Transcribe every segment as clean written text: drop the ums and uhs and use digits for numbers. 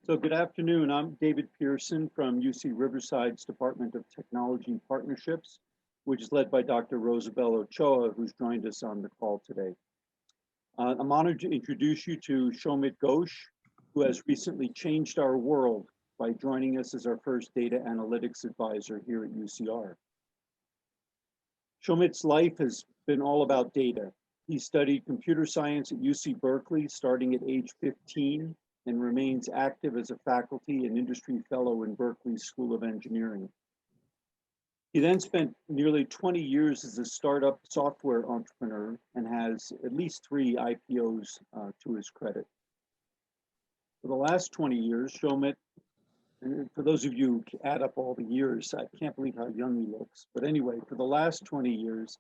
So good afternoon. I'm David Pearson from UC Riverside's Department of Technology Partnerships, which is led by Dr. Rosabelle Ochoa, who's joined us on the call today. I'm honored to introduce you to Shomit Ghosh, who has recently changed our world by joining us as our first data analytics advisor here at UCR. Shomit's life has been all about data. He studied computer science at UC Berkeley starting at age 15 and remains active as a faculty and industry fellow in Berkeley's School of Engineering. He then spent nearly 20 years as a startup software entrepreneur and has at least 3 IPOs to his credit. For the last 20 years, Shomit, and for those of you who add up all the years, I can't believe how young he looks. But anyway, for the last 20 years,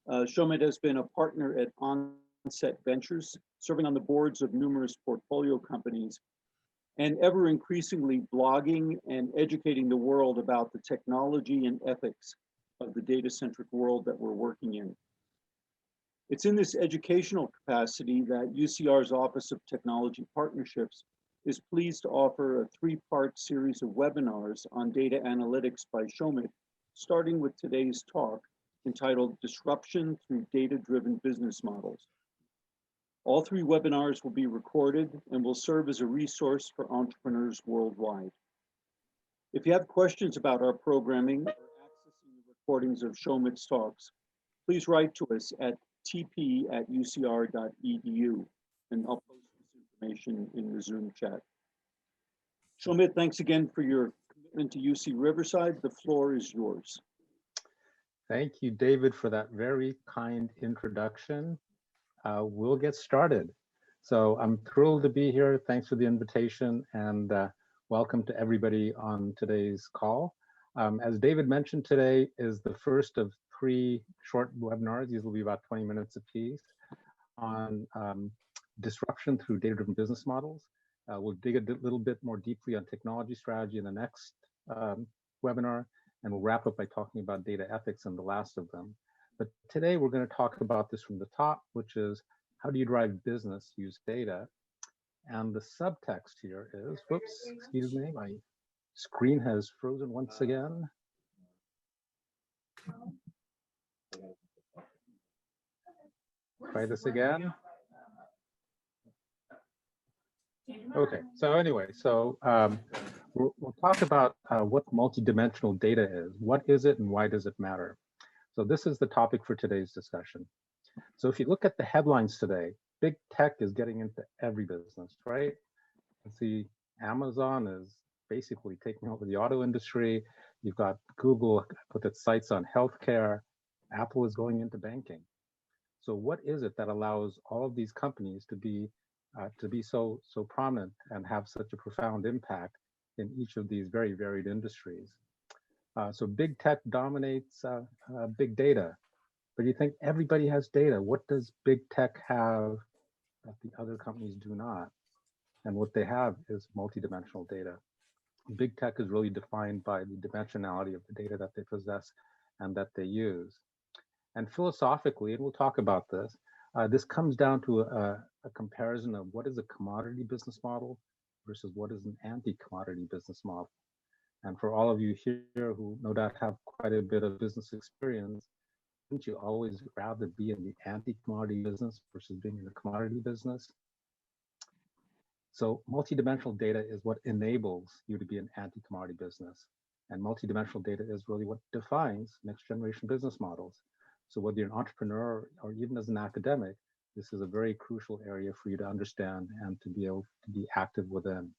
Shomit has been a partner at Onset Ventures, serving on the boards of numerous portfolio companies, and ever increasingly blogging and educating the world about the technology and ethics of the data-centric world that we're working in. It's in this educational capacity that UCR's Office of Technology Partnerships is pleased to offer a 3-part series of webinars on data analytics by Shomit, starting with today's talk entitled Disruption Through Data-Driven Business Models. All 3 webinars will be recorded and will serve as a resource for entrepreneurs worldwide. If you have questions about our programming or accessing the recordings of Shomit's talks, please write to us at tp@ucr.edu, and I'll post this information in the Zoom chat. Shomit, thanks again for your commitment to UC Riverside. The floor is yours. Thank you, David, for that very kind introduction. We'll get started. So I'm thrilled to be here. Thanks for the invitation, and welcome to everybody on today's call. As David mentioned, today is the first of 3 short webinars. These will be about 20 minutes apiece on disruption through data-driven business models. We'll dig a little bit more deeply on technology strategy in the next webinar, and we'll wrap up by talking about data ethics in the last of them. But today we're going to talk about this from the top, which is how do you drive business, use data? And the subtext here is, whoops, excuse me, my screen has frozen once again. Try this again. Okay, so anyway, we'll talk about what multidimensional data is. What is it and why does it matter? So this is the topic for today's discussion. So if you look at the headlines today, big tech is getting into every business, right? You see Amazon is basically taking over the auto industry. You've got Google with its sights on healthcare. Apple is going into banking. So what is it that allows all of these companies to be so prominent and have such a profound impact in each of these very varied industries? So big tech dominates big data, but you think everybody has data. What does big tech have that the other companies do not? And what they have is multidimensional data. Big tech is really defined by the dimensionality of the data that they possess and that they use. And philosophically, and we'll talk about this, this comes down to a comparison of what is a commodity business model versus what is an anti-commodity business model. And for all of you here who no doubt have quite a bit of business experience, wouldn't you always rather be in the anti-commodity business versus being in the commodity business? So multidimensional data is what enables you to be an anti-commodity business. And multidimensional data is really what defines next generation business models. So whether you're an entrepreneur or even as an academic, this is a very crucial area for you to understand and to be able to be active within.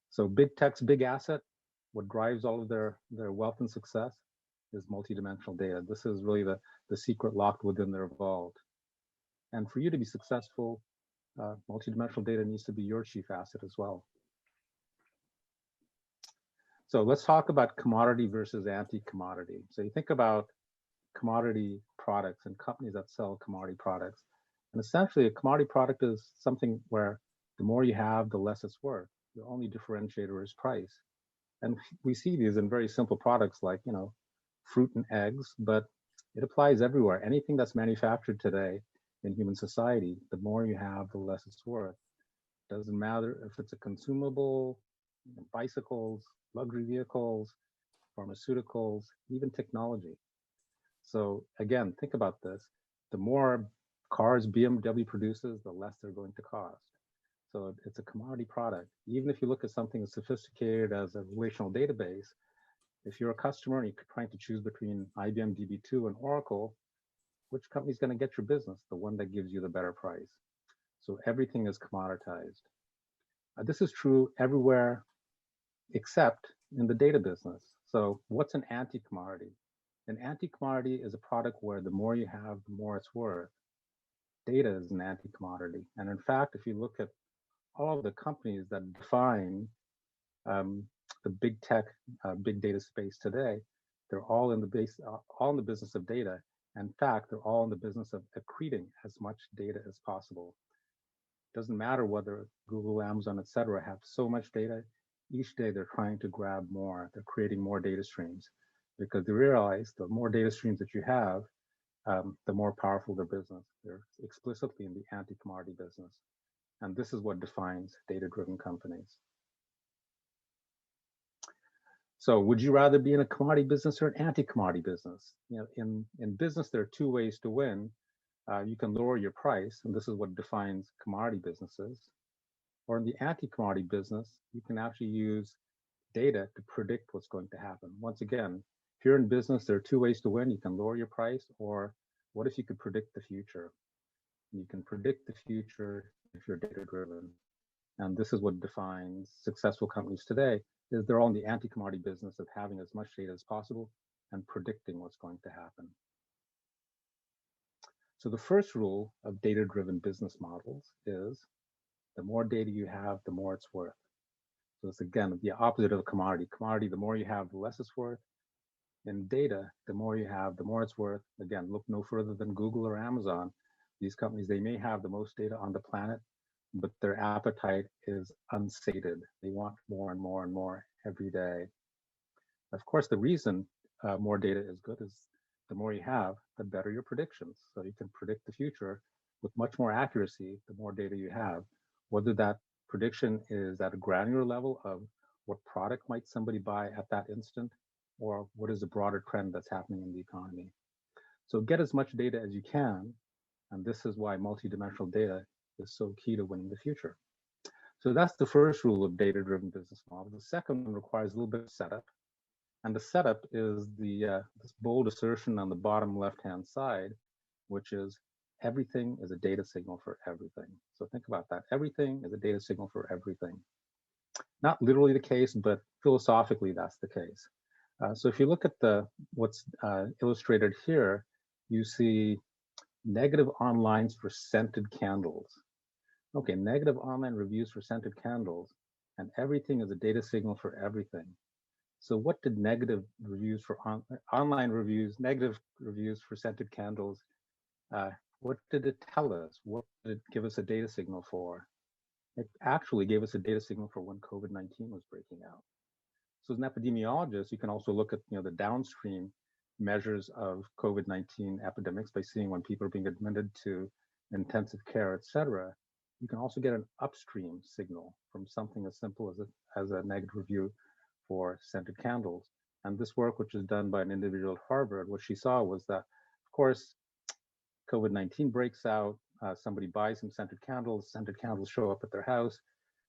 So big tech's big asset, what drives all of their wealth and success is multidimensional data. This is really the secret locked within their vault. And for you to be successful, multidimensional data needs to be your chief asset as well. So let's talk about commodity versus anti-commodity. So you think about commodity products and companies that sell commodity products. And essentially a commodity product is something where the more you have, the less it's worth. The only differentiator is price. And we see these in very simple products like, fruit and eggs, but it applies everywhere. Anything that's manufactured today in human society, the more you have, the less it's worth. Doesn't matter if it's a consumable, bicycles, luxury vehicles, pharmaceuticals, even technology. So again, think about this. The more cars BMW produces, the less they're going to cost. So it's a commodity product. Even if you look at something as sophisticated as a relational database, if you're a customer and you're trying to choose between IBM DB2 and Oracle, which company is going to get your business? The one that gives you the better price. So everything is commoditized. This is true everywhere except in the data business. So what's an anti-commodity? An anti-commodity is a product where the more you have, the more it's worth. Data is an anti-commodity. And in fact, if you look at all of the companies that define the big tech, big data space today, they're all in the business of data. In fact, they're all in the business of accreting as much data as possible. Doesn't matter whether Google, Amazon, et cetera, have so much data. Each day they're trying to grab more. They're creating more data streams because they realize the more data streams that you have, the more powerful their business. They're explicitly in the anti-commodity business. And this is what defines data-driven companies. So would you rather be in a commodity business or an anti-commodity business? You know, in business, there are two ways to win. You can lower your price, and this is what defines commodity businesses. Or in the anti-commodity business, you can actually use data to predict what's going to happen. Once again, if you're in business, there are two ways to win. You can lower your price, or what if you could predict the future? You can predict the future if you're data-driven. And this is what defines successful companies today, is they're all in the anti-commodity business of having as much data as possible and predicting what's going to happen. So the first rule of data-driven business models is the more data you have, the more it's worth. So it's again the opposite of a commodity. Commodity, the more you have, the less it's worth. In data, the more you have, the more it's worth. Again, look no further than Google or Amazon. These companies, they may have the most data on the planet, but their appetite is unsated. They want more and more and more every day. Of course, the reason more data is good is the more you have, the better your predictions. So you can predict the future with much more accuracy the more data you have, whether that prediction is at a granular level of what product might somebody buy at that instant, or what is the broader trend that's happening in the economy. So get as much data as you can, and this is why multidimensional data is so key to winning the future. So that's the first rule of data-driven business model. The second one requires a little bit of setup. And the setup is this bold assertion on the bottom left-hand side, which is everything is a data signal for everything. So think about that. Everything is a data signal for everything. Not literally the case, but philosophically that's the case. So if you look at what's illustrated here, you see negative online for scented candles. Okay, negative online reviews for scented candles, and everything is a data signal for everything. So what did negative reviews for online reviews, negative reviews for scented candles, what did it tell us? What did it give us a data signal for? It actually gave us a data signal for when COVID-19 was breaking out. So as an epidemiologist, you can also look at the downstream measures of COVID-19 epidemics by seeing when people are being admitted to intensive care, et cetera. You can also get an upstream signal from something as simple as a negative review for scented candles. And this work, which is done by an individual at Harvard, what she saw was that, of course, COVID-19 breaks out, somebody buys some scented candles show up at their house,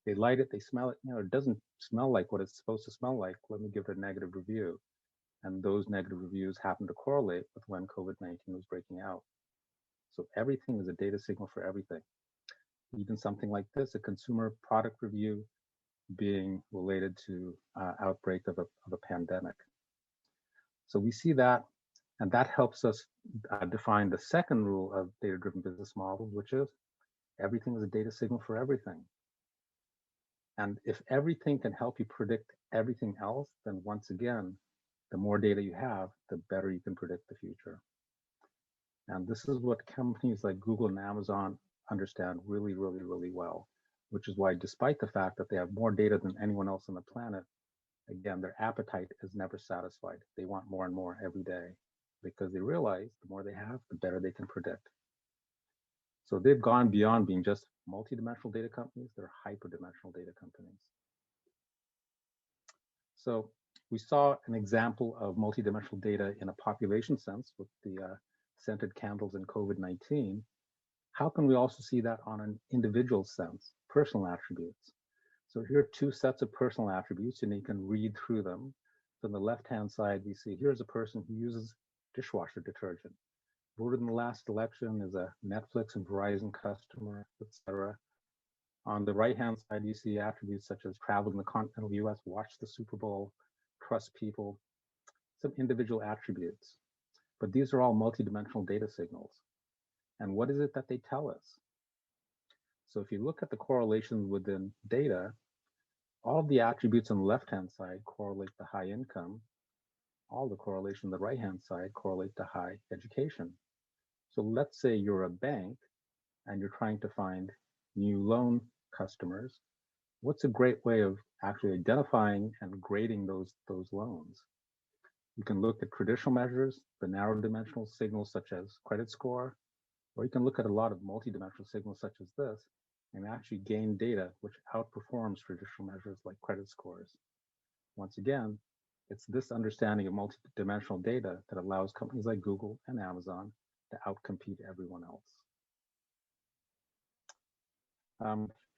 they light it, they smell it, it doesn't smell like what it's supposed to smell like, let me give it a negative review. And those negative reviews happen to correlate with when COVID-19 was breaking out. So everything is a data signal for everything. Even something like this, a consumer product review being related to outbreak of a pandemic. So we see that, and that helps us define the second rule of data-driven business models, which is everything is a data signal for everything. And if everything can help you predict everything else, then once again, the more data you have, the better you can predict the future. And this is what companies like Google and Amazon understand really, really, really well, which is why despite the fact that they have more data than anyone else on the planet, again, their appetite is never satisfied. They want more and more every day because they realize the more they have, the better they can predict. So they've gone beyond being just multidimensional data companies, they're hyperdimensional data companies. So we saw an example of multidimensional data in a population sense with the scented candles in COVID-19. How can we also see that on an individual sense, personal attributes? So here are two sets of personal attributes, and you can read through them. So on the left-hand side, we see here's a person who uses dishwasher detergent. Voted in the last election, is a Netflix and Verizon customer, etc. On the right-hand side, you see attributes such as traveled in the continental US, watched the Super Bowl, trust people, some individual attributes. But these are all multidimensional data signals. And what is it that they tell us? So if you look at the correlations within data, all of the attributes on the left-hand side correlate to high income. All the correlation on the right-hand side correlate to high education. So let's say you're a bank and you're trying to find new loan customers. What's a great way of actually identifying and grading those loans? You can look at traditional measures, the narrow dimensional signals such as credit score, or you can look at a lot of multidimensional signals such as this and actually gain data which outperforms traditional measures like credit scores. Once again, it's this understanding of multidimensional data that allows companies like Google and Amazon to outcompete everyone else.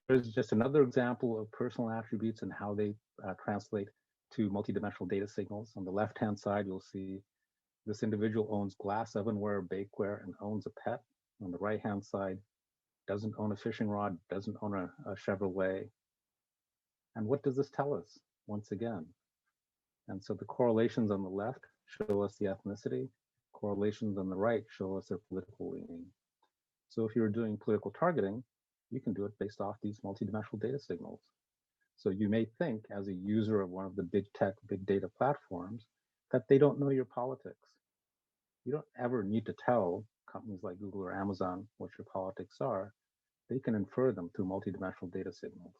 Here's just another example of personal attributes and how they translate to multidimensional data signals. On the left-hand side, you'll see this individual owns glass ovenware, bakeware, and owns a pet. On the right-hand side, doesn't own a fishing rod, doesn't own a Chevrolet. And what does this tell us? Once again, and so the correlations on the left show us the ethnicity. Correlations on the right show us their political leaning. So if you're doing political targeting, you can do it based off these multidimensional data signals. So you may think as a user of one of the big tech, big data platforms that they don't know your politics. You don't ever need to tell companies like Google or Amazon what your politics are. They can infer them through multidimensional data signals.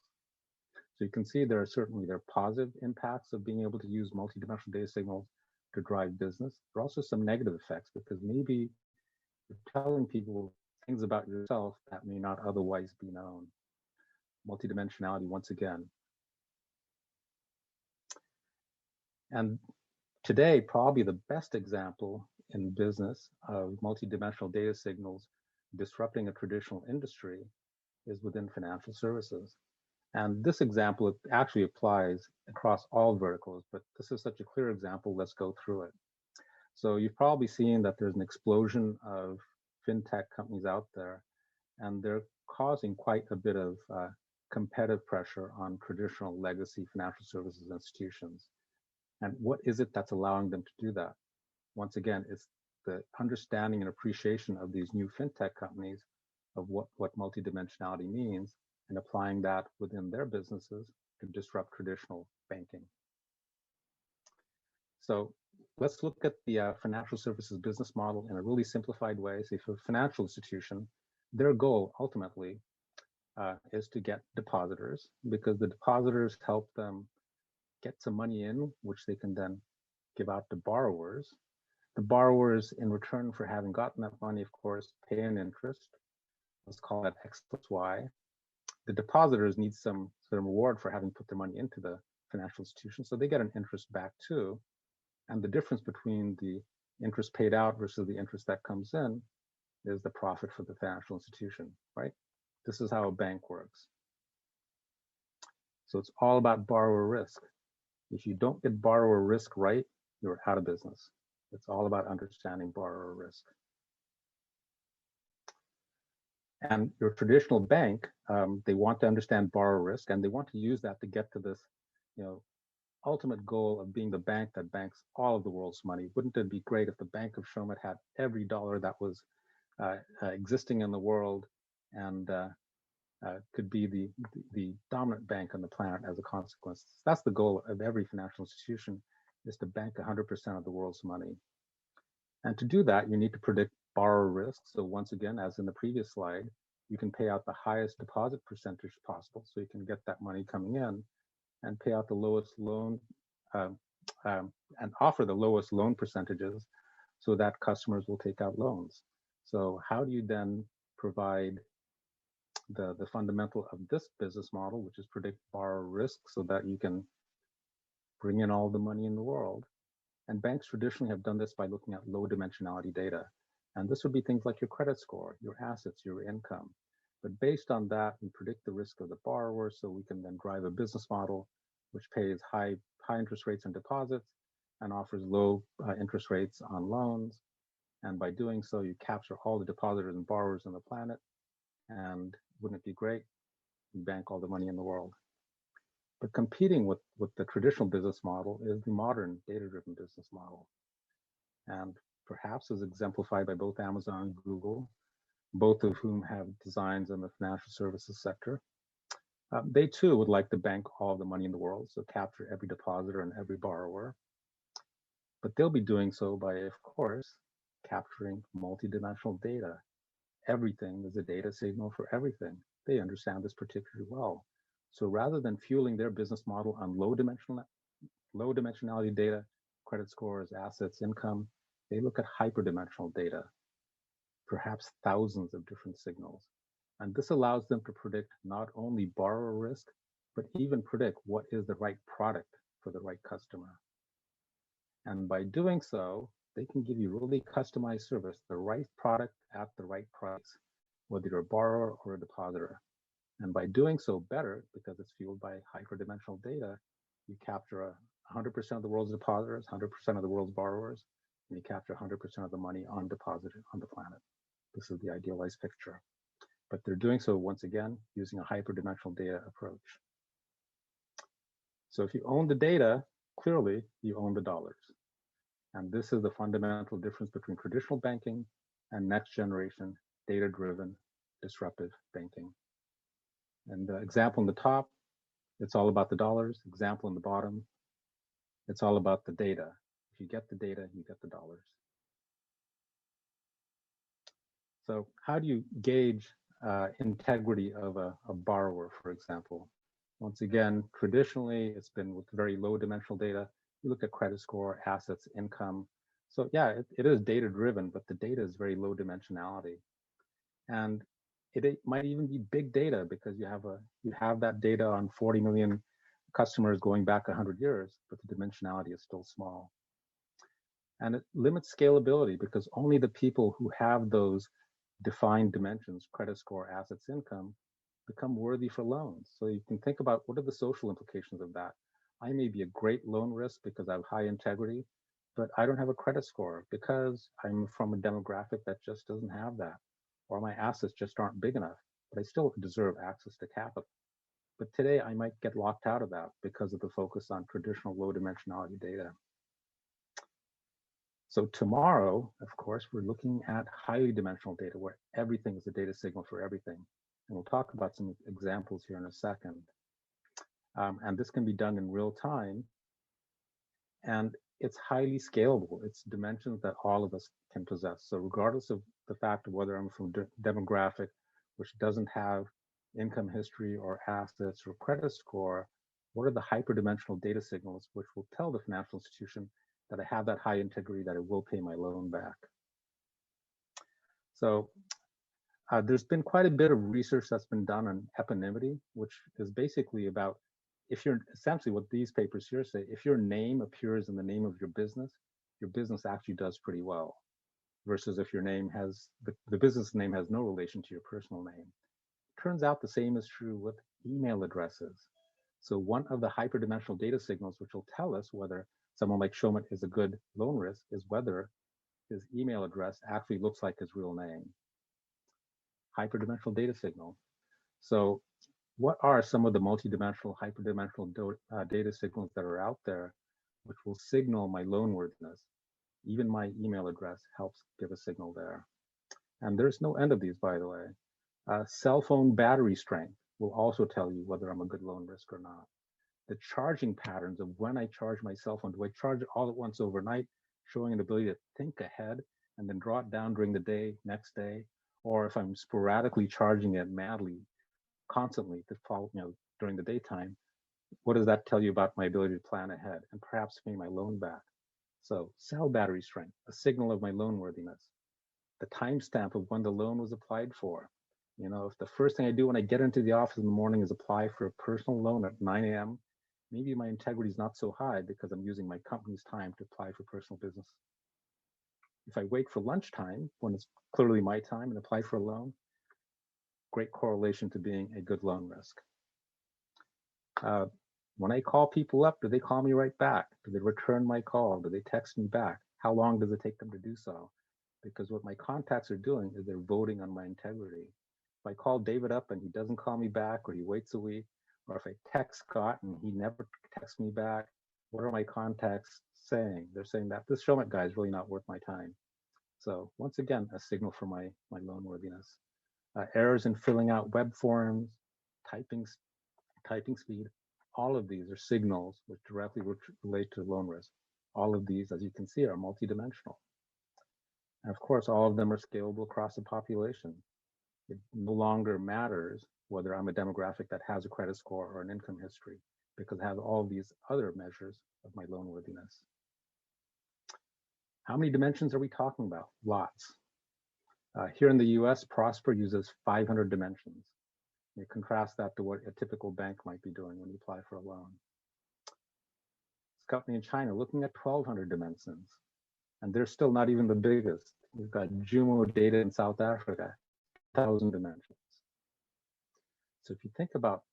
So you can see there are positive impacts of being able to use multidimensional data signals to drive business. There are also some negative effects because maybe you're telling people things about yourself that may not otherwise be known. Multidimensionality once again. And today, probably the best example in business of multidimensional data signals disrupting a traditional industry is within financial services. And this example actually applies across all verticals, but this is such a clear example, let's go through it. So you've probably seen that there's an explosion of fintech companies out there, and they're causing quite a bit of competitive pressure on traditional legacy financial services institutions. And what is it that's allowing them to do that? Once again, it's the understanding and appreciation of these new fintech companies of what multidimensionality means and applying that within their businesses to disrupt traditional banking. So let's look at the financial services business model in a really simplified way. So for a financial institution, their goal ultimately is to get depositors because the depositors help them get some money in, which they can then give out to borrowers. The borrowers, in return for having gotten that money, of course, pay an interest. Let's call that X plus Y. The depositors need some reward for having put their money into the financial institution, so they get an interest back too. And the difference between the interest paid out versus the interest that comes in is the profit for the financial institution, right? This is how a bank works. So it's all about borrower risk. If you don't get borrower risk right, you're out of business. It's all about understanding borrower risk. And your traditional bank, they want to understand borrower risk, and they want to use that to get to this, ultimate goal of being the bank that banks all of the world's money. Wouldn't it be great if the Bank of Shomut had every dollar that was existing in the world and could be the dominant bank on the planet as a consequence? That's the goal of every financial institution, is to bank 100% of the world's money. And to do that, you need to predict borrower risk. So once again, as in the previous slide, you can pay out the highest deposit percentage possible, so you can get that money coming in and pay out the lowest loan and offer the lowest loan percentages so that customers will take out loans. So how do you then provide the fundamental of this business model, which is predict borrower risk so that you can bring in all the money in the world. And banks traditionally have done this by looking at low dimensionality data. And this would be things like your credit score, your assets, your income. But based on that, we predict the risk of the borrower so we can then drive a business model which pays high interest rates on deposits and offers low interest rates on loans. And by doing so, you capture all the depositors and borrowers on the planet. And wouldn't it be great? You bank all the money in the world. But competing with the traditional business model is the modern data-driven business model. And perhaps as exemplified by both Amazon and Google, both of whom have designs in the financial services sector, they too would like to bank all the money in the world, so capture every depositor and every borrower. But they'll be doing so by, of course, capturing multidimensional data. Everything is a data signal for everything. They understand this particularly well. So rather than fueling their business model on low dimensionality data, credit scores, assets, income, they look at hyperdimensional data, perhaps thousands of different signals. And this allows them to predict not only borrower risk, but even predict what is the right product for the right customer. And by doing so, they can give you really customized service, the right product at the right price, whether you're a borrower or a depositor. And by doing so better, because it's fueled by hyperdimensional data, you capture 100% of the world's depositors, 100% of the world's borrowers, and you capture 100% of the money on deposit on the planet. This is the idealized picture. But they're doing so, once again, using a hyperdimensional data approach. So if you own the data, clearly you own the dollars. And this is the fundamental difference between traditional banking and next generation data-driven disruptive banking. And the example on the top, it's all about the dollars. Example on the bottom, it's all about the data. If you get the data, you get the dollars. So how do you gauge integrity of a borrower, for example? Once again, traditionally, it's been with very low dimensional data. You look at credit score, assets, income. So yeah, it is data-driven, but the data is very low dimensionality. And it might even be big data because you have that data on 40 million customers going back 100 years, but the dimensionality is still small. And it limits scalability because only the people who have those defined dimensions, credit score, assets, income, become worthy for loans. So you can think about what are the social implications of that. I may be a great loan risk because I have high integrity, but I don't have a credit score because I'm from a demographic that just doesn't have that, or my assets just aren't big enough, but I still deserve access to capital. But today I might get locked out of that because of the focus on traditional low dimensionality data. So tomorrow, of course, we're looking at highly dimensional data where everything is a data signal for everything. And we'll talk about some examples here in a second. And this can be done in real time. And it's highly scalable. It's dimensions that all of us can possess. So regardless of the fact of whether I'm from a demographic which doesn't have income history or assets or credit score, what are the hyperdimensional data signals which will tell the financial institution that I have that high integrity, that I will pay my loan back? So there's been quite a bit of research that's been done on eponymity, which is basically about if you're essentially what these papers here say, if your name appears in the name of your business actually does pretty well, versus if your name has, the business name has no relation to your personal name. Turns out the same is true with email addresses. So one of the hyperdimensional data signals which will tell us whether someone like Shomit is a good loan risk is whether his email address actually looks like his real name. Hyperdimensional data signal. So what are some of the multidimensional, hyperdimensional data signals that are out there which will signal my loan worthiness? Even my email address helps give a signal there. And there's no end of these, by the way. Cell phone battery strength will also tell you whether I'm a good loan risk or not. The charging patterns of when I charge my cell phone, do I charge it all at once overnight, showing an ability to think ahead and then draw it down during the day, next day, or if I'm sporadically charging it madly, constantly to follow, during the daytime, what does that tell you about my ability to plan ahead and perhaps pay my loan back? So cell battery strength, a signal of my loan worthiness. The timestamp of when the loan was applied for. You know, if the first thing I do when I get into the office in the morning is apply for a personal loan at 9 a.m., maybe my integrity is not so high because I'm using my company's time to apply for personal business. If I wait for lunchtime, when it's clearly my time, and apply for a loan, great correlation to being a good loan risk. When I call people up, do they call me right back? Do they return my call? Do they text me back? How long does it take them to do so? Because what my contacts are doing is they're voting on my integrity. If I call David up and he doesn't call me back, or he waits a week, or if I text Scott and he never texts me back, what are my contacts saying? They're saying that this Showmet guy is really not worth my time. So once again, a signal for my loan worthiness. Errors in filling out web forms, typing speed, all of these are signals which directly relate to loan risk. All of these, as you can see, are multidimensional. And of course, all of them are scalable across the population. It no longer matters whether I'm a demographic that has a credit score or an income history, because I have all these other measures of my loan worthiness. How many dimensions are we talking about? Lots. Here in the US, Prosper uses 500 dimensions. You contrast that to what a typical bank might be doing when you apply for a loan. This company in China looking at 1,200 dimensions, and they're still not even the biggest. We've got Jumo Data in South Africa, 1,000 dimensions. So if you think about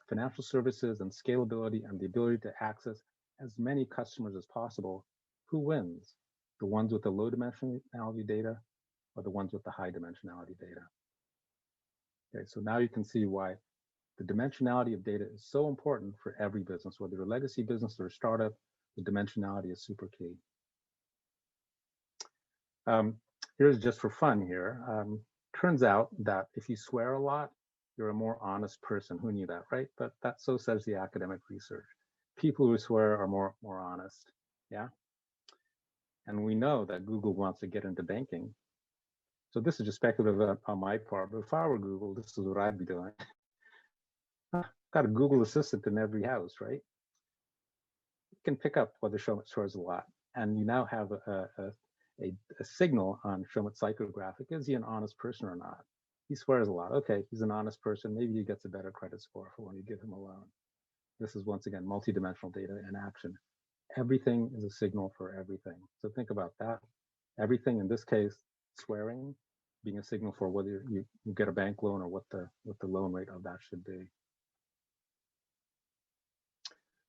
financial services and scalability and the ability to access as many customers as possible, who wins? The ones with the low dimensionality data or the ones with the high dimensionality data? Okay, so now you can see why the dimensionality of data is so important for every business, whether you're a legacy business or a startup. The dimensionality is super key. Here's just for fun here. Turns out that if you swear a lot, you're a more honest person. Who knew that, right? But that so says the academic research. People who swear are more honest, yeah? And we know that Google wants to get into banking. So this is just speculative on my part, but if I were Google, this is what I'd be doing. Got a Google Assistant in every house, right? You can pick up whether Showmet swears a lot. And you now have a signal on Showmet psychographic. Is he an honest person or not? He swears a lot. Okay, he's an honest person. Maybe he gets a better credit score for when you give him a loan. This is once again multidimensional data in action. Everything is a signal for everything. So think about that. Everything, in this case, swearing, being a signal for whether you get a bank loan or what the loan rate of that should be.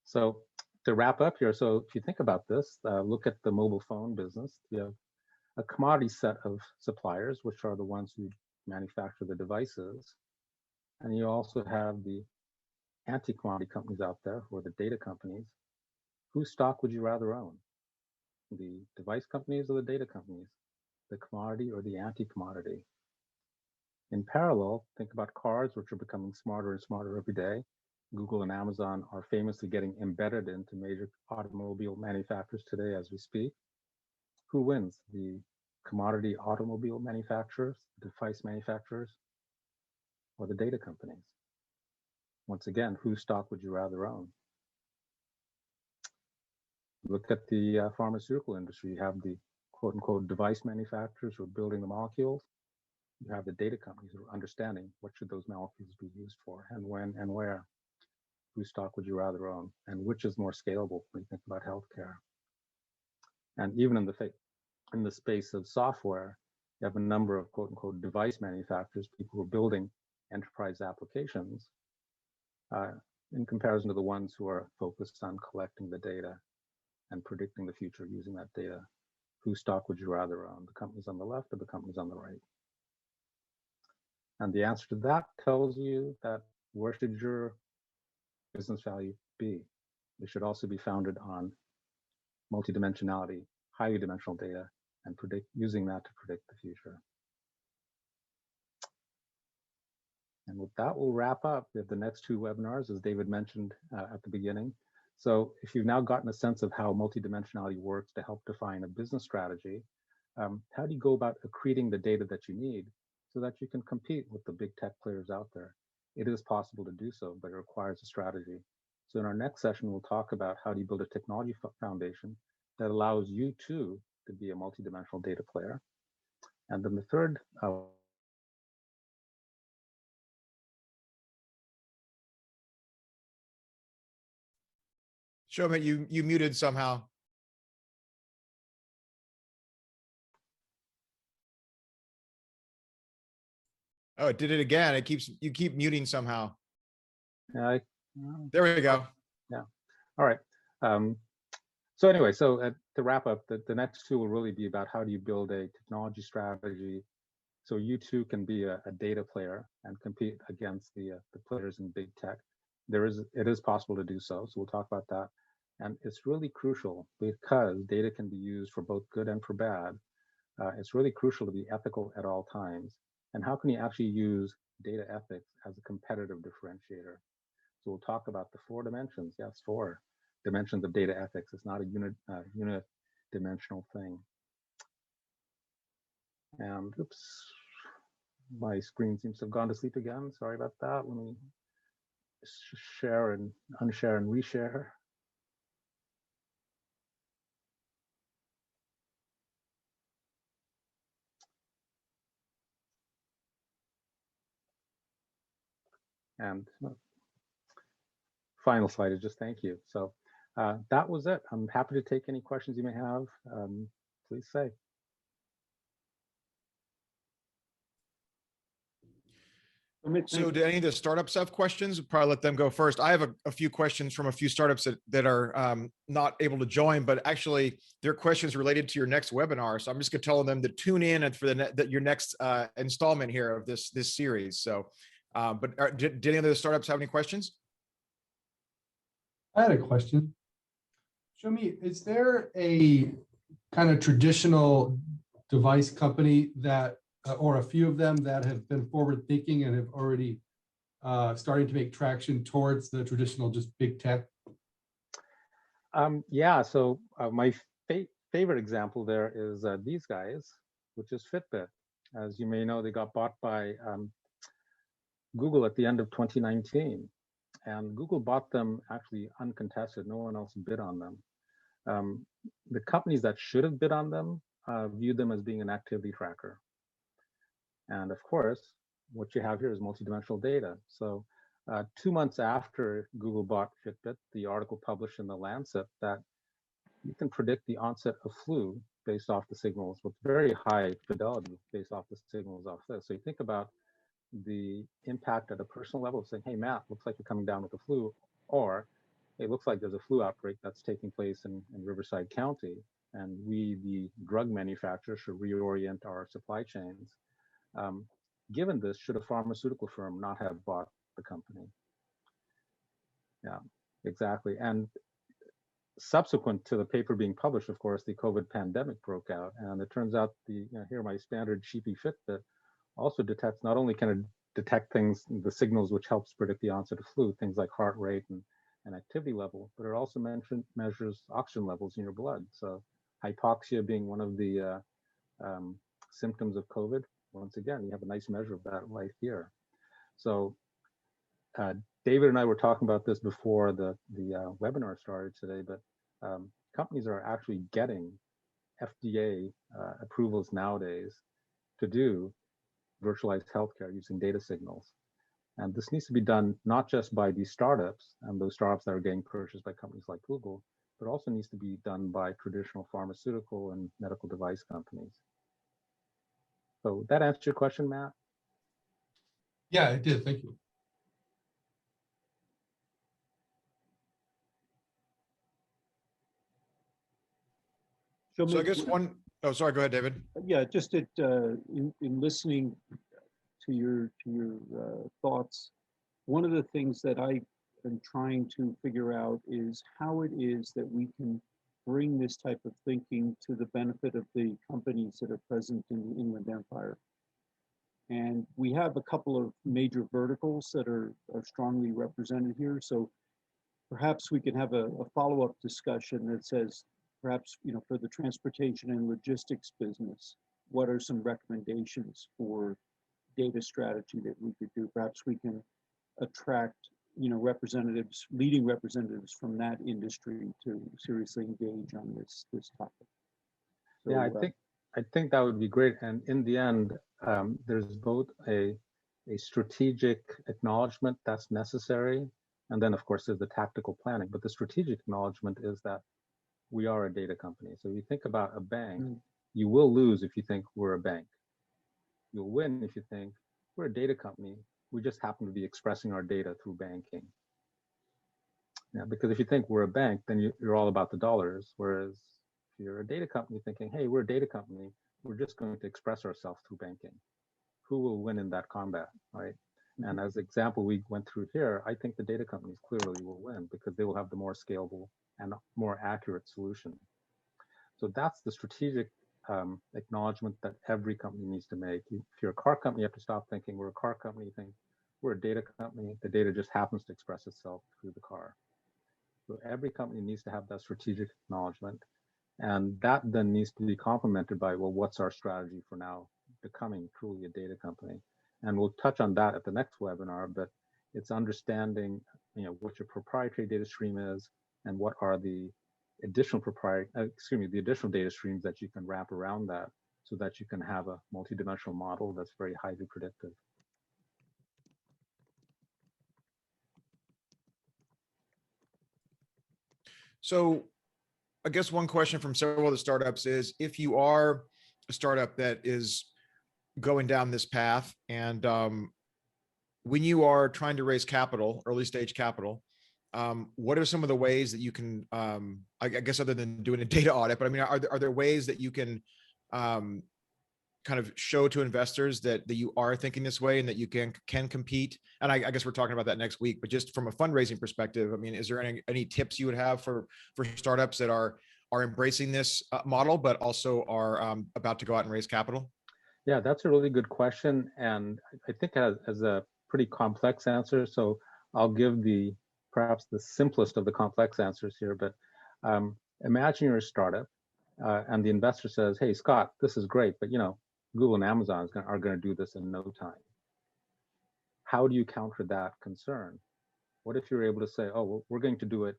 So to wrap up here, so if you think about this, look at the mobile phone business. You have a commodity set of suppliers, which are the ones who manufacture the devices. And you also have the anti-commodity companies out there, or the data companies. Whose stock would you rather own? The device companies or the data companies? The commodity or the anti-commodity? In parallel, think about cars, which are becoming smarter and smarter every day. Google and Amazon are famously getting embedded into major automobile manufacturers today as we speak. Who wins? The commodity automobile manufacturers, device manufacturers, or the data companies? Once again, whose stock would you rather own? Look at the pharmaceutical industry. You have the quote unquote device manufacturers who are building the molecules. You have the data companies who are understanding what should those molecules be used for and when and where. Whose stock would you rather own? And which is more scalable when you think about healthcare? And even in the space of software, you have a number of quote unquote device manufacturers, people who are building enterprise applications in comparison to the ones who are focused on collecting the data and predicting the future using that data. Whose stock would you rather own? The companies on the left or the companies on the right? And the answer to that tells you that where should your business value be? It should also be founded on multidimensionality, highly dimensional data, and using that to predict the future. And with that, we'll wrap up. We have the next two webinars, as David mentioned at the beginning. So if you've now gotten a sense of how multidimensionality works to help define a business strategy, how do you go about accreting the data that you need so that you can compete with the big tech players out there? It is possible to do so, but it requires a strategy. So in our next session, we'll talk about how do you build a technology foundation that allows you too to be a multidimensional data player. And then the third Shomit, you muted somehow. Oh, it did it again. You keep muting somehow. Yeah, There we go. yeah. All right. So anyway, to wrap up, the next two will really be about how do you build a technology strategy so you too can be a data player and compete against the players in big tech. It is possible to do so. So we'll talk about that. And it's really crucial because data can be used for both good and for bad. It's really crucial to be ethical at all times. And how can you actually use data ethics as a competitive differentiator? So we'll talk about the 4 dimensions. Yes, 4 dimensions of data ethics. It's not a unit dimensional thing. And oops, my screen seems to have gone to sleep again. Sorry about that. Let me share and unshare and reshare. And final slide is just thank you. So that was it. I'm happy to take any questions you may have. Please say. So do any of the startups have questions? Probably let them go first. I have a few questions from a few startups that are not able to join, but actually they're questions related to your next webinar. So I'm just gonna tell them to tune in and for your next installment here of this series. So, did any of the startups have any questions? I had a question. Show me, is there a kind of traditional device company that, or a few of them that have been forward thinking and have already starting to make traction towards the traditional just big tech? Yeah, so my favorite example there is these guys, which is Fitbit. As you may know, they got bought by Google at the end of 2019. And Google bought them actually uncontested. No one else bid on them. The companies that should have bid on them viewed them as being an activity tracker. And of course, what you have here is multidimensional data. So 2 months after Google bought Fitbit, the article published in The Lancet that you can predict the onset of flu based off the signals with very high fidelity based off the signals off this. So you think about the impact at a personal level, saying, hey, Matt, looks like you're coming down with the flu, or it looks like there's a flu outbreak that's taking place in Riverside County, and we, the drug manufacturer, should reorient our supply chains. Given this, should a pharmaceutical firm not have bought the company? Yeah, exactly. And subsequent to the paper being published, of course, the COVID pandemic broke out, and it turns out here my standard cheapy Fitbit also detects, not only can it detect things, the signals which helps predict the onset of flu, things like heart rate and activity level, but it also measures oxygen levels in your blood. So hypoxia being one of the symptoms of COVID, once again, you have a nice measure of that right here. So David and I were talking about this before the webinar started today, but companies are actually getting FDA approvals nowadays to do virtualized healthcare using data signals. And this needs to be done not just by these startups and those startups that are getting purchased by companies like Google, but also needs to be done by traditional pharmaceutical and medical device companies. So that answered your question, Matt? Yeah, it did. Thank you. So I guess oh, sorry, go ahead, David. Yeah, just in listening to your thoughts, one of the things that I am trying to figure out is how it is that we can bring this type of thinking to the benefit of the companies that are present in the Inland Empire. And we have a couple of major verticals that are strongly represented here. So perhaps we can have a follow-up discussion that says, perhaps, for the transportation and logistics business, what are some recommendations for data strategy that we could do? Perhaps we can attract, representatives, leading representatives from that industry to seriously engage on this topic. So, yeah, I think that would be great. And in the end, there's both a strategic acknowledgement that's necessary And then, of course, there's the tactical planning. But the strategic acknowledgement is that we are a data company. So you think about a bank, you will lose if you think we're a bank. You'll win if you think we're a data company. We just happen to be expressing our data through banking. Yeah, because if you think we're a bank, then you're all about the dollars. Whereas if you're a data company thinking, hey, we're a data company, we're just going to express ourselves through banking. Who will win in that combat, right? And as example we went through here, I think the data companies clearly will win because they will have the more scalable and more accurate solution. So that's the strategic acknowledgement that every company needs to make. If you're a car company, you have to stop thinking we're a car company, think we're a data company. The data just happens to express itself through the car. So every company needs to have that strategic acknowledgement. And that then needs to be complemented by, well, what's our strategy for now becoming truly a data company? And we'll touch on that at the next webinar, but it's understanding, what your proprietary data stream is and what are the additional the additional data streams that you can wrap around that so that you can have a multidimensional model that's very highly predictive. So I guess one question from several of the startups is, if you are a startup that is going down this path, and when you are trying to raise capital, early stage capital, what are some of the ways that you can, I guess other than doing a data audit, but I mean, are there ways that you can kind of show to investors that you are thinking this way and that you can compete? And I guess we're talking about that next week, but just from a fundraising perspective, I mean, is there any tips you would have for startups that are embracing this model, but also are about to go out and raise capital? Yeah, that's a really good question. And I think it has a pretty complex answer. So I'll give perhaps the simplest of the complex answers here, but imagine you're a startup and the investor says, hey, Scott, this is great, but Google and Amazon are going to do this in no time. How do you counter that concern? What if you're able to say, oh, well, we're going to do it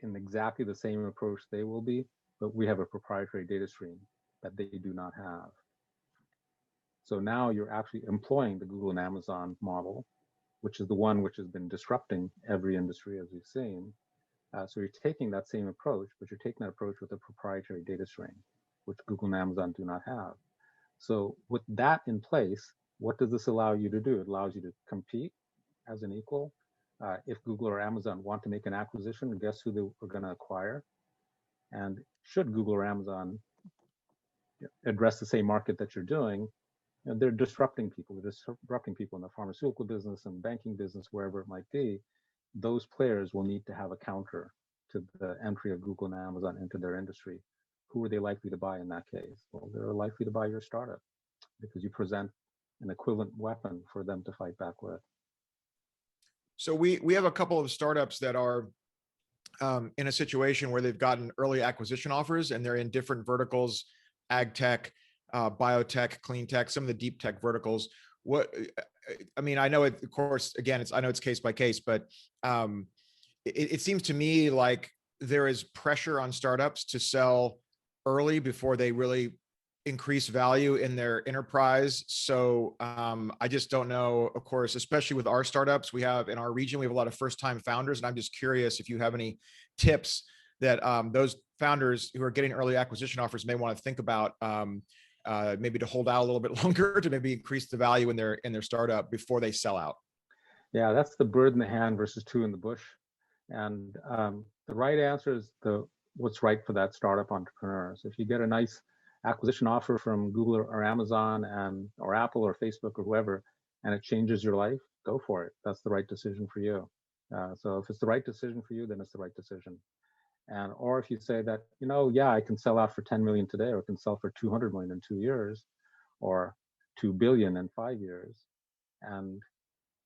in exactly the same approach they will be, but we have a proprietary data stream that they do not have. So now you're actually employing the Google and Amazon model, which is the one which has been disrupting every industry, as we've seen. So you're taking that same approach, but you're taking that approach with a proprietary data stream, which Google and Amazon do not have. So with that in place, what does this allow you to do? It allows you to compete as an equal. If Google or Amazon want to make an acquisition, guess who they are going to acquire? And should Google or Amazon address the same market that you're doing, they're disrupting people. They're disrupting people in the pharmaceutical business and banking business, wherever it might be. Those players will need to have a counter to the entry of Google and Amazon into their industry. Who are they likely to buy in that case? Well, they're likely to buy your startup because you present an equivalent weapon for them to fight back with. So we have a couple of startups that are in a situation where they've gotten early acquisition offers and they're in different verticals, ag tech, biotech, clean tech, some of the deep tech verticals. I mean, I know it, of course, again, I know it's case by case, but it seems to me like there is pressure on startups to sell early before they really increase value in their enterprise. So I just don't know, of course, especially with our startups, we have in our region, we have a lot of first-time founders. And I'm just curious if you have any tips that those founders who are getting early acquisition offers may want to think about, maybe to hold out a little bit longer to maybe increase the value in their startup before they sell out. Yeah, that's the bird in the hand versus two in the bush. And the right answer is what's right for that startup entrepreneur. So if you get a nice acquisition offer from Google or Amazon or Apple or Facebook or whoever, and it changes your life, go for it. That's the right decision for you. So if it's the right decision for you, then it's the right decision. Or if you say that, yeah, I can sell out for 10 million today, or I can sell for 200 million in 2 years, or 2 billion in 5 years, and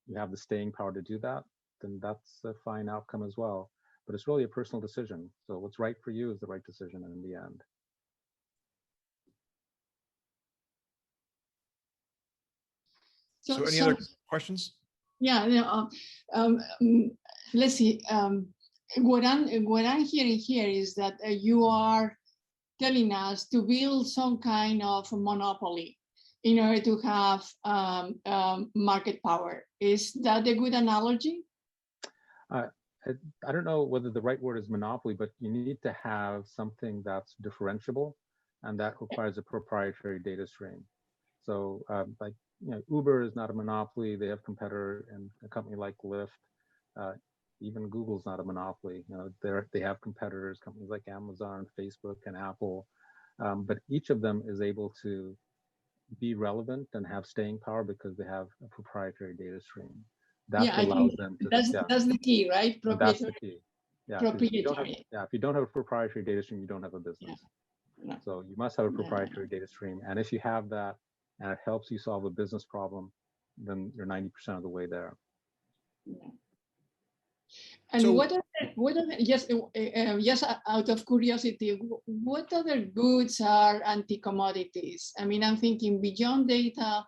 you have the staying power to do that, then that's a fine outcome as well. But it's really a personal decision. So what's right for you is the right decision in the end. So any other questions? Yeah, let's see. What I'm hearing here is that you are telling us to build some kind of monopoly in order to have market power. Is that a good analogy? I don't know whether the right word is monopoly, but you need to have something that's differentiable, and that requires a proprietary data stream. So like, Uber is not a monopoly. They have competitor, and a company like Lyft. Even Google's not a monopoly. They have competitors, companies like Amazon, Facebook, and Apple. But each of them is able to be relevant and have staying power because they have a proprietary data stream. That Yeah, I allows think them to. that's the key, right? That's the key. Yeah, if you don't have, Proprietary. if you don't have a proprietary data stream, you don't have a business. Yeah. So you must have a proprietary data stream, and if you have that, and it helps you solve a business problem, then you're 90% of the way there. Yeah. And So- what are just out of curiosity, what other goods are anti-commodities? I mean, I'm thinking beyond data,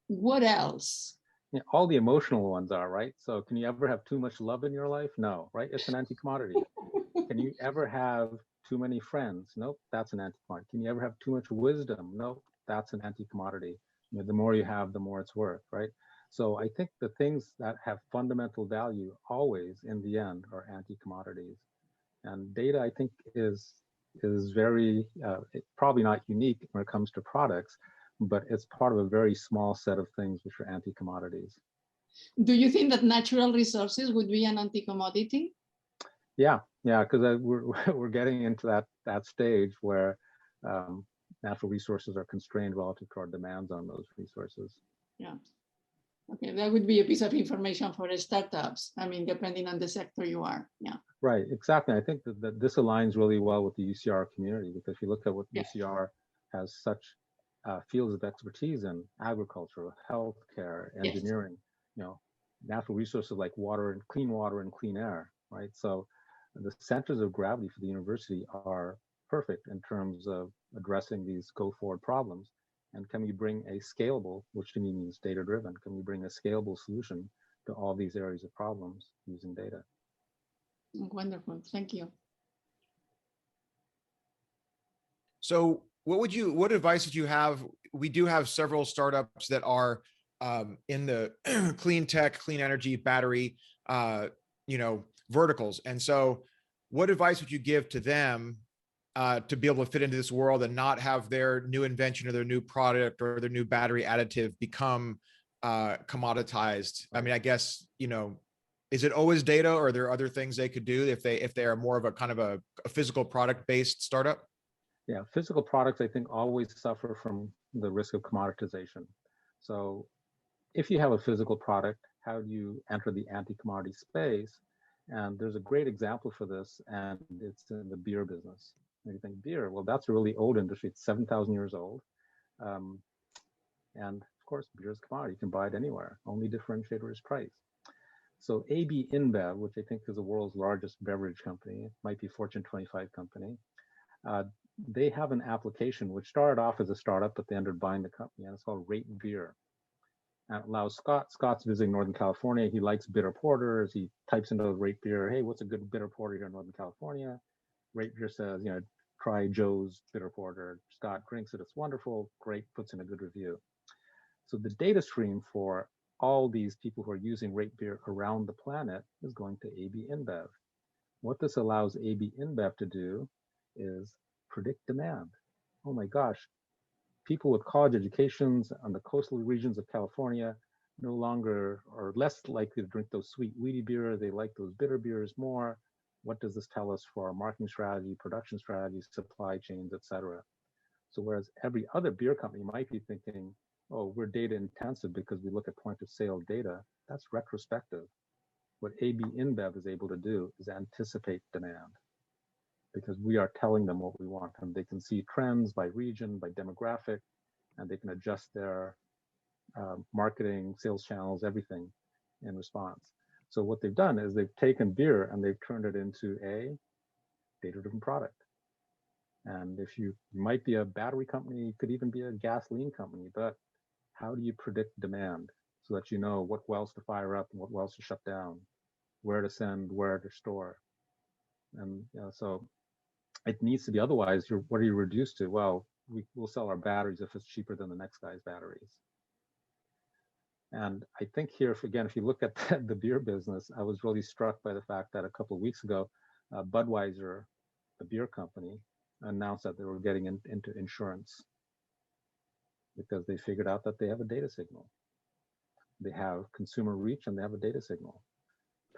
what else? Yeah, all the emotional ones are, right? So can you ever have too much love in your life? No, right? It's an anti-commodity. Can you ever have too many friends? Nope, that's an anti-commodity. Can you ever have too much wisdom? Nope, that's an anti-commodity. The more you have, the more it's worth, right? So I think the things that have fundamental value always in the end are anti-commodities. And data, I think, is very, probably not unique when it comes to products, but it's part of a very small set of things which are anti-commodities. Do you think that natural resources would be an anti-commodity? Yeah, because we're getting into that stage where natural resources are constrained relative to our demands on those resources. Yeah. Okay, that would be a piece of information for startups. I mean, depending on the sector you are. Yeah. Right, exactly. I think that this aligns really well with the UCR community, because if you look at what Yes. UCR has such fields of expertise in: agriculture, healthcare, engineering, natural resources like water and clean air, right? So the centers of gravity for the university are perfect in terms of addressing these go-forward problems. And can we bring a scalable, which to me means data-driven, can we bring a scalable solution to all these areas of problems using data? Wonderful, thank you. So what advice would you have? We do have several startups that are in the clean tech, clean energy, battery, verticals. And so what advice would you give to them to be able to fit into this world and not have their new invention or their new product or their new battery additive become commoditized? I mean, I guess, is it always data, or are there other things they could do if they are more of a kind of a physical product based startup? Yeah, physical products, I think, always suffer from the risk of commoditization. So if you have a physical product, how do you enter the anti-commodity space? And there's a great example for this, and it's in the beer business. And you think, beer, well, that's a really old industry. It's 7,000 years old. And of course, beer is a commodity. You can buy it anywhere. Only differentiator is price. So AB InBev, which I think is the world's largest beverage company, might be Fortune 25 company, they have an application which started off as a startup, but they ended up buying the company, and it's called Rate Beer. And it allows Scott's visiting Northern California. He likes bitter porters. He types into Rate Beer, hey, what's a good bitter porter here in Northern California? Rate Beer says, try Joe's bitter porter. Scott drinks it, it's wonderful, great, puts in a good review. So the data stream for all these people who are using Rate Beer around the planet is going to AB InBev. What this allows AB InBev to do is predict demand. Oh my gosh, people with college educations on the coastal regions of California no longer are less likely to drink those sweet, weedy beer. They like those bitter beers more. What does this tell us for our marketing strategy, production strategy, supply chains, et cetera? So whereas every other beer company might be thinking, oh, we're data intensive because we look at point of sale data, that's retrospective. What AB InBev is able to do is anticipate demand, because we are telling them what we want, and they can see trends by region, by demographic, and they can adjust their marketing, sales channels, everything in response. So what they've done is they've taken beer and they've turned it into a data-driven product. And if you might be a battery company, you could even be a gasoline company, but how do you predict demand so that you know what wells to fire up and what wells to shut down, where to send, where to store? And so it needs to be, otherwise, what are you reduced to? Well, we'll sell our batteries if it's cheaper than the next guy's batteries. And I think here, if you look at the beer business, I was really struck by the fact that a couple of weeks ago, Budweiser, the beer company, announced that they were getting into insurance because they figured out that they have a data signal. They have consumer reach and they have a data signal.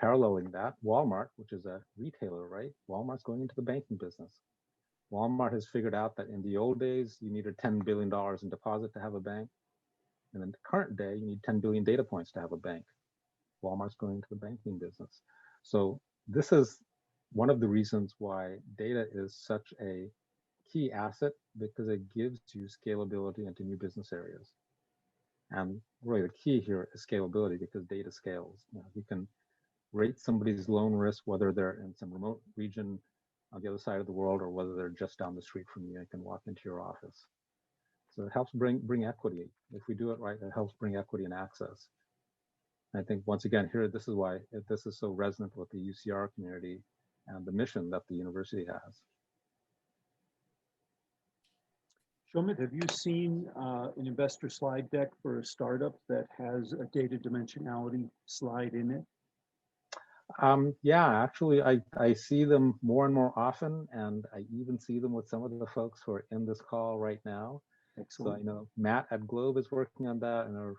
Paralleling that, Walmart, which is a retailer, right? Walmart's going into the banking business. Walmart has figured out that in the old days, you needed $10 billion in deposit to have a bank. And in the current day, you need 10 billion data points to have a bank. Walmart's going into the banking business. So this is one of the reasons why data is such a key asset, because it gives you scalability into new business areas. And really the key here is scalability, because data scales. You can rate somebody's loan risk, whether they're in some remote region on the other side of the world or whether they're just down the street from you and can walk into your office. So it helps bring equity. If we do it right, it helps bring equity and access. And I think once again here, this is why this is so resonant with the UCR community and the mission that the university has. Shomit, have you seen an investor slide deck for a startup that has a data dimensionality slide in it? Yeah, actually, I see them more and more often, and I even see them with some of the folks who are in this call right now. Excellent. So I know Matt at Globe is working on that, and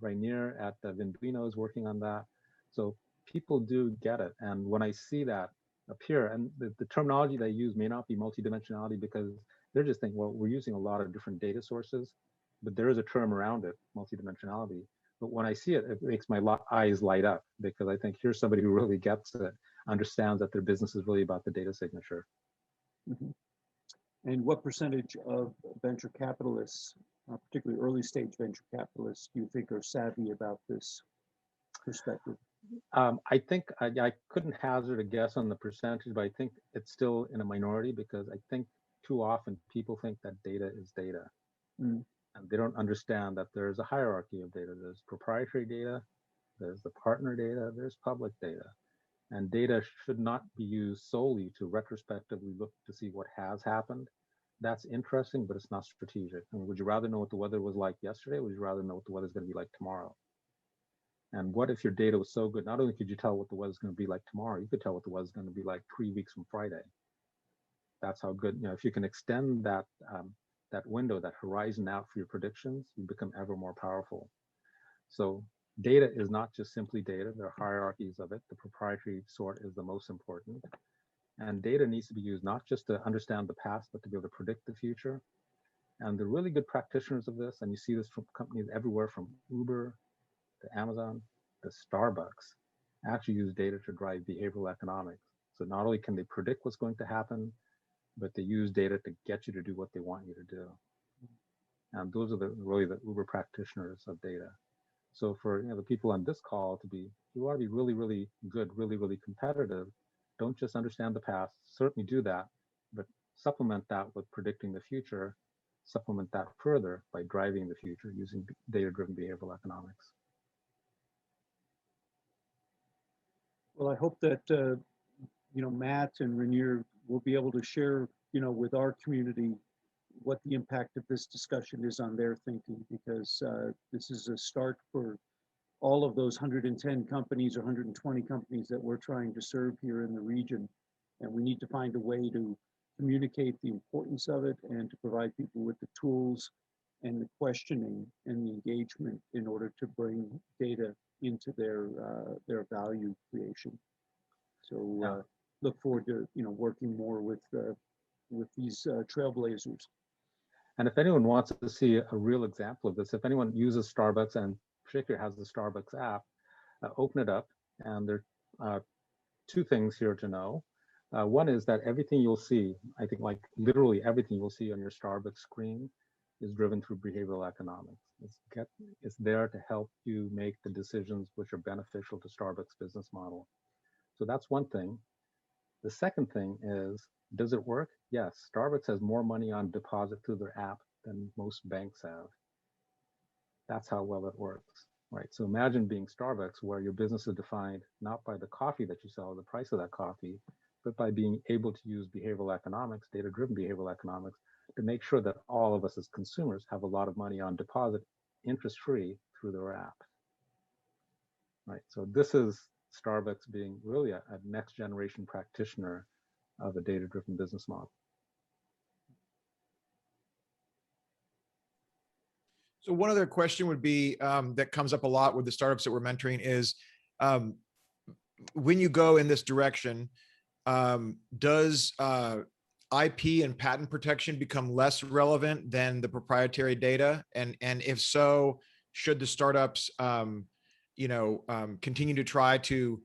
Rainier at Vinduino is working on that. So people do get it, and when I see that appear, and the terminology they use may not be multidimensionality, because they're just thinking, well, we're using a lot of different data sources, but there is a term around it, multidimensionality. But when I see it, it makes my eyes light up, because I think here's somebody who really gets it, understands that their business is really about the data signature. Mm-hmm. And what percentage of venture capitalists, particularly early stage venture capitalists, do you think are savvy about this perspective? I think I couldn't hazard a guess on the percentage, but I think it's still in a minority, because I think too often people think that data is data. Mm. And they don't understand that there's a hierarchy of data. There's proprietary data, there's the partner data, there's public data. And data should not be used solely to retrospectively look to see what has happened. That's interesting, but it's not strategic. I mean, would you rather know what the weather was like yesterday? Or would you rather know what the weather's going to be like tomorrow? And what if your data was so good? Not only could you tell what the weather's going to be like tomorrow, you could tell what the weather's going to be like 3 weeks from Friday. That's how good, if you can extend that that window, that horizon out for your predictions, you become ever more powerful. So data is not just simply data. There are hierarchies of it. The proprietary sort is the most important. And data needs to be used not just to understand the past, but to be able to predict the future. And the really good practitioners of this, and you see this from companies everywhere from Uber to Amazon to Starbucks, actually use data to drive behavioral economics. So not only can they predict what's going to happen, but they use data to get you to do what they want you to do. And those are really the Uber practitioners of data. So for the people on this call you want to be really, really good, really, really competitive, don't just understand the past, certainly do that, but supplement that with predicting the future, supplement that further by driving the future using data-driven behavioral economics. Well, I hope that Matt and Rainier will be able to share with our community what the impact of this discussion is on their thinking, because this is a start for all of those 110 companies or 120 companies that we're trying to serve here in the region. And we need to find a way to communicate the importance of it and to provide people with the tools and the questioning and the engagement in order to bring data into their value creation. So look forward to working more with these trailblazers. And if anyone wants to see a real example of this, if anyone uses Starbucks and particularly has the Starbucks app, open it up. And there are two things here to know. One is that everything you'll see, I think like literally everything you'll see on your Starbucks screen is driven through behavioral economics. It's there to help you make the decisions which are beneficial to Starbucks business model. So that's one thing. The second thing is, does it work? Yes, Starbucks has more money on deposit through their app than most banks have. That's how well it works, right? So imagine being Starbucks, where your business is defined not by the coffee that you sell or the price of that coffee, but by being able to use behavioral economics, data-driven behavioral economics, to make sure that all of us as consumers have a lot of money on deposit, interest-free, through their app. right? So this is Starbucks being really a next generation practitioner of a data-driven business model. So one other question would be that comes up a lot with the startups that we're mentoring is when you go in this direction, does IP and patent protection become less relevant than the proprietary data? And if so, should the startups, continue to try to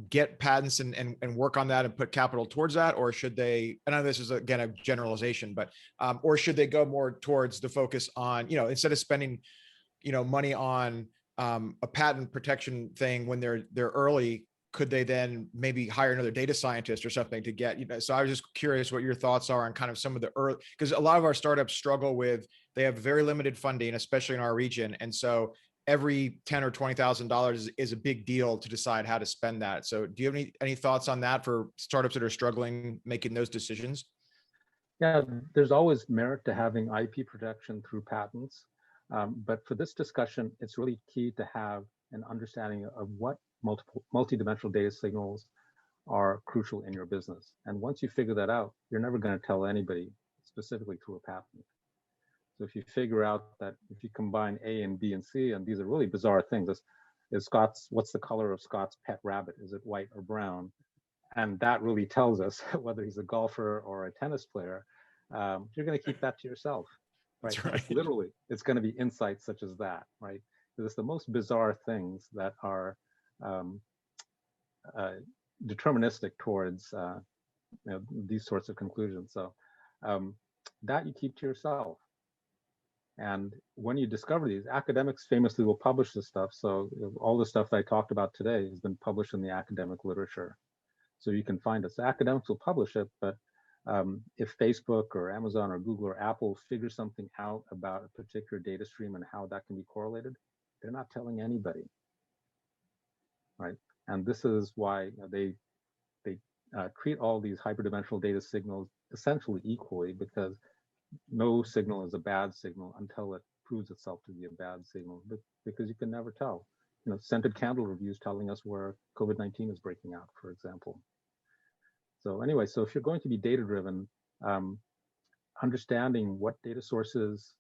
get patents and work on that and put capital towards that? Or should they, I know this is again a generalization, but, or should they go more towards the focus on, instead of spending, money on a patent protection thing when they're early, could they then maybe hire another data scientist or something to get, so I was just curious what your thoughts are on kind of some of the early, because a lot of our startups struggle with, they have very limited funding, especially in our region. And so every $10,000 or $20,000 is a big deal to decide how to spend that. So do you have any thoughts on that for startups that are struggling making those decisions? Yeah, there's always merit to having IP protection through patents. But for this discussion, it's really key to have an understanding of what multidimensional data signals are crucial in your business. And once you figure that out, you're never going to tell anybody specifically through a patent. So if you figure out that if you combine A and B and C, and these are really bizarre things, what's the color of Scott's pet rabbit? Is it white or brown? And that really tells us whether he's a golfer or a tennis player. You're going to keep that to yourself, right? That's right. Literally, it's going to be insights such as that, right? Because it's the most bizarre things that are deterministic towards these sorts of conclusions. So that you keep to yourself. And when you discover these, academics famously will publish this stuff. So all the stuff that I talked about today has been published in the academic literature. So you can find it. So academics will publish it, but if Facebook or Amazon or Google or Apple figure something out about a particular data stream and how that can be correlated, they're not telling anybody, right? And this is why they treat all these hyperdimensional data signals essentially equally, because no signal is a bad signal until it proves itself to be a bad signal, because you can never tell. Scented candle reviews telling us where COVID-19 is breaking out, for example. So anyway, so if you're going to be data-driven, understanding what data sources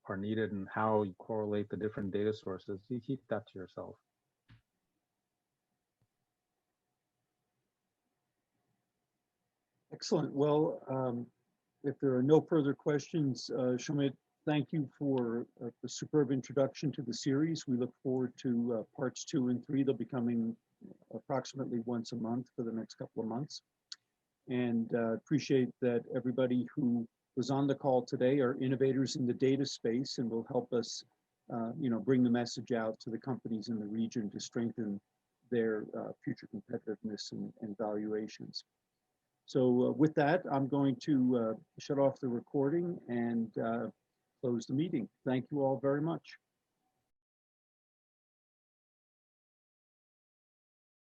are needed and how you correlate the different data sources, you keep that to yourself. Excellent. Well, if there are no further questions, Shomit, thank you for the superb introduction to the series. We look forward to parts 2 and 3. They'll be coming approximately once a month for the next couple of months. And appreciate that everybody who was on the call today are innovators in the data space and will help us, bring the message out to the companies in the region to strengthen their future competitiveness and valuations. So with that, I'm going to shut off the recording and close the meeting. Thank you all very much.